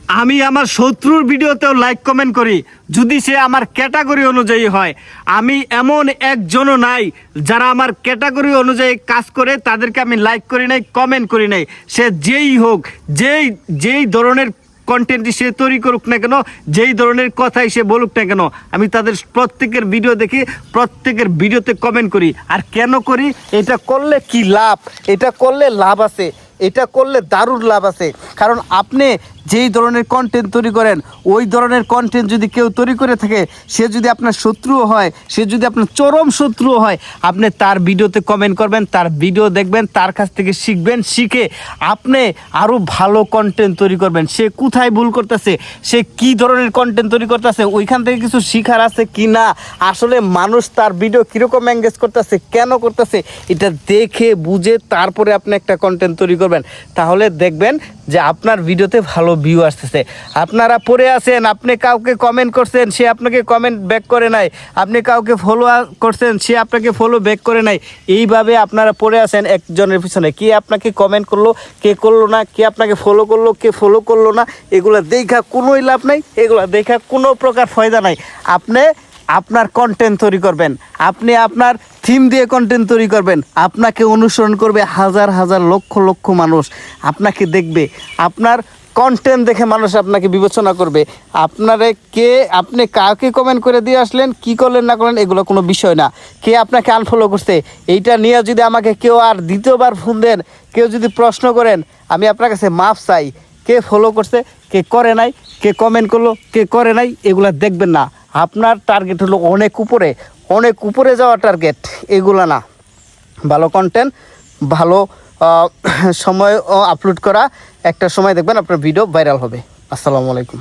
আমি আমার শত্রুর ভিডিওতেও লাইক কমেন্ট করি যদি সে আমার ক্যাটাগরি অনুযায়ী হয়। আমি এমন একজনও নাই যারা আমার ক্যাটাগরি অনুযায়ী কাজ করে তাদেরকে আমি লাইক করি নাই, কমেন্ট করি নাই। সে যেই হোক, যেই ধরনের কন্টেন্টই সে তৈরি করুক না কেন, যেই ধরনের কথাই সে বলুক না কেন, আমি তাদের প্রত্যেকের ভিডিও দেখি, প্রত্যেকের ভিডিওতে কমেন্ট করি। আর কেন করি? এটা করলে কি লাভ, এটা করলে লাভ আছে, এটা করলে দারুণ লাভ আছে। কারণ আপনি যেই ধরনের কন্টেন্ট তৈরি করেন, ওই ধরনের কন্টেন্ট যদি কেউ তৈরি করে থাকে, সে যদি আপনার শত্রুও হয়, সে যদি আপনার চরম শত্রুও হয়, আপনি তার ভিডিওতে কমেন্ট করবেন, তার ভিডিও দেখবেন, তার কাছ থেকে শিখবেন, শিখে আপনি আরও ভালো কন্টেন্ট তৈরি করবেন। সে কোথায় ভুল করতেছে, সে কি ধরনের কন্টেন্ট তৈরি করতেছে, ওইখান থেকে কিছু শিখার আছে কি না, আসলে মানুষ তার ভিডিও কীরকম এঙ্গেজ করতেছে, কেন করতেছে, এটা দেখে বুঝে তারপরে আপনি একটা কন্টেন্ট তৈরি করবেন। তাহলে দেখবেন যে আপনার ভিডিওতে ভালো ভিউ আসতেছে। আপনারা পড়ে আছেন, আপনি কাউকে কমেন্ট করছেন, সে আপনাকে কমেন্ট ব্যাক করে নাই, আপনি কাউকে ফলো করছেন, সে আপনাকে ফলো ব্যাক করে নাই। এইভাবে আপনারা পড়ে আছেন একজনের পিছনে, কে আপনাকে কমেন্ট করলো, কে করলো না, কে আপনাকে ফলো করলো, কে ফলো করলো না, এগুলো দেখা কোনোই লাভ নাই, এগুলো দেখা কোনো প্রকার ফায়দা নাই। আপনি আপনার কন্টেন্ট তৈরি করবেন, আপনি আপনার থিম দিয়ে কন্টেন্ট তৈরি করবেন, আপনাকে অনুসরণ করবে হাজার হাজার লক্ষ লক্ষ মানুষ, আপনাকে দেখবে, আপনার কন্টেন্ট দেখে মানুষ আপনাকে বিবেচনা করবে। আপনি কাকে কমেন্ট করে দিয়ে আসলেন, কি করলেন না করলেন, এগুলো কোনো বিষয় না। কে আপনাকে আনফলো করছে, এইটা নিয়ে যদি আমাকে কেউ আর দ্বিতীয়বার ফোন দেন, কেউ যদি প্রশ্ন করেন, আমি আপনার কাছে মাফ চাই। কে ফলো করছে, কে করে নাই, কে কমেন্ট করলো, কে করে নাই, এগুলো দেখবেন না। আপনার টার্গেট হলো অনেক উপরে যাওয়া টার্গেট, এগুলো না। ভালো কন্টেন্ট, ভালো সময় আপলোড করা, একটা সময় দেখবেন আপনার ভিডিও ভাইরাল হবে। আসসালামু আলাইকুম।